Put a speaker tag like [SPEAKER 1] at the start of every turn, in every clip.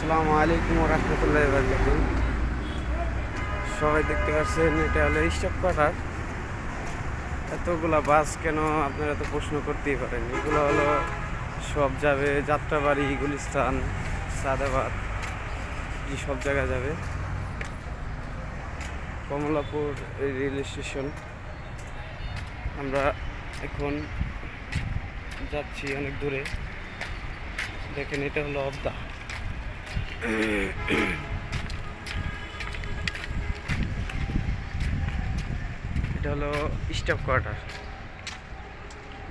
[SPEAKER 1] আসসালামু আলাইকুম ওয়া রাহমাতুল্লাহি ওয়া বারাকাতুহু। সবাই দেখতে পাচ্ছেন এটা হলো স্টপ কোয়ার্টার। এতগুলা বাস কেন আপনারা তো প্রশ্ন করতেই পারেন। এগুলো হলো সব যাবে যাত্রাবাড়ি, গুলিস্তান, সাদাবাদ, এই সব জায়গায় যাবে। Kamalapur rail station. আমরা এখন যাচ্ছি অনেক দূরে। দেখেন এটা হলো অবদা। এটা হলো স্টাফ কোয়ার্টার,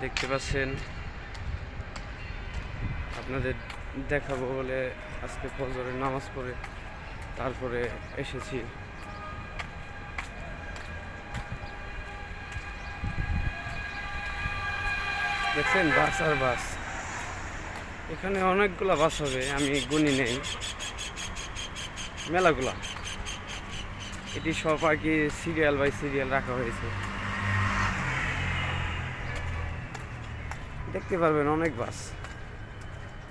[SPEAKER 1] দেখতে পাচ্ছেন। আপনাদের দেখাবো বলে আজকে ফজরের নামাজ পড়ে তারপরে এসেছি। দেখছেন বাস আর বাস। এখানে অনেকগুলা বাস হবে, আমি গুনি নেই, মেলাগুলা। এটি সব আর কি সিরিয়াল বাই সিরিয়াল রাখা হয়েছে। দেখতে পারবেন অনেক বাস,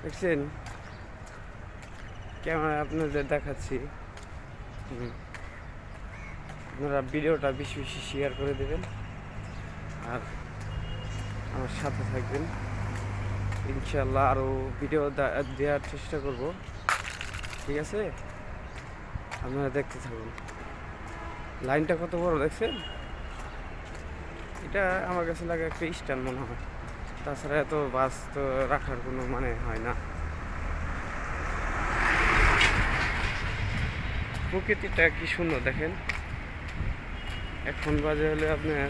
[SPEAKER 1] দেখছেন। ক্যামেরায় আপনাদের দেখাচ্ছি। আপনারা ভিডিওটা বেশি বেশি শেয়ার করে দেবেন আর আমার সাথে থাকবেন। ইনশাল্লাহ আরও ভিডিও দেওয়ার চেষ্টা করব, ঠিক আছে? আপনারা দেখতে থাকুন। লাইনটা কত বড় দেখছেন? এটা আমার কাছে লাগে একটা স্ট্যান্ড মনে হয়। তাছাড়া এত বাস তো রাখার কোনো মানে হয় না। প্রকৃতিটা কি সুন্দর দেখেন। এখন বাজে হলে আপনার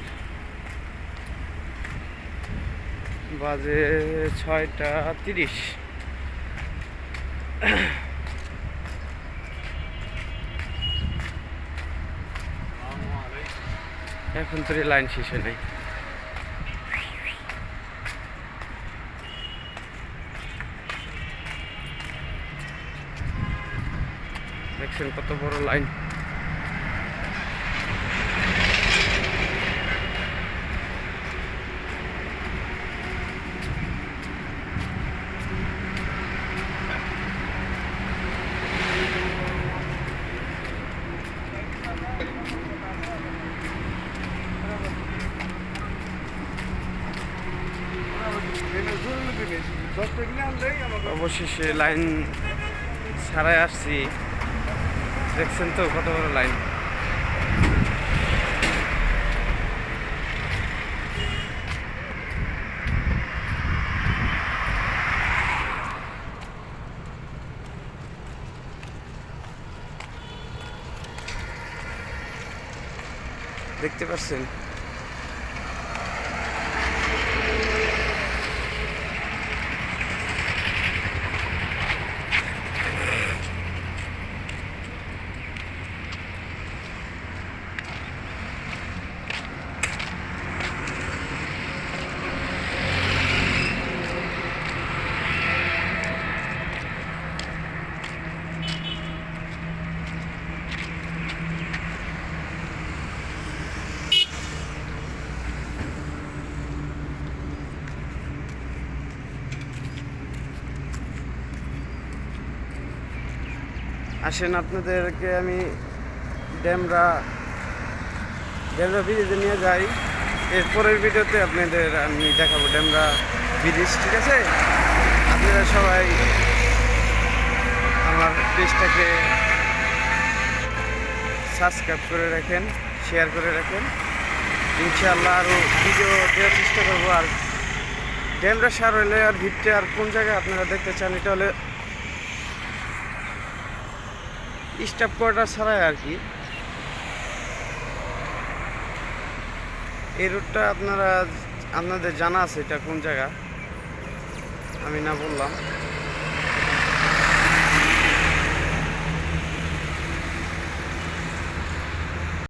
[SPEAKER 1] বাজে 6:30। এখন তো লাইন শেষে নেই। দেখছেন কত বড় লাইন। অবশেষে লাইন ছাড়াই আসছি। দেখছেন তো কত বড় লাইন। দেখতে পাচ্ছেন আসেন আপনাদেরকে আমি ডেমরা ব্রিজে নিয়ে যাই। এরপরের ভিডিওতে আপনাদের আমি দেখাবো ডেমরা ব্রিজ, ঠিক আছে? আপনারা সবাই আমার পেজটাকে সাবস্ক্রাইব করে রাখেন, শেয়ার করে রাখেন। ইনশাআল্লাহ আরও ভিডিও দেওয়ার চেষ্টা করবো। আর ডেমরা সার হইলে আর ভিড়টা আর কোন জায়গায় আপনারা দেখতে চান, এটা হলে স্টাফ কোয়ার্টার ছাড়াই আর কি। এই রুটটা আপনাদের জানা আছে, এটা কোন জায়গা আমি না বললাম।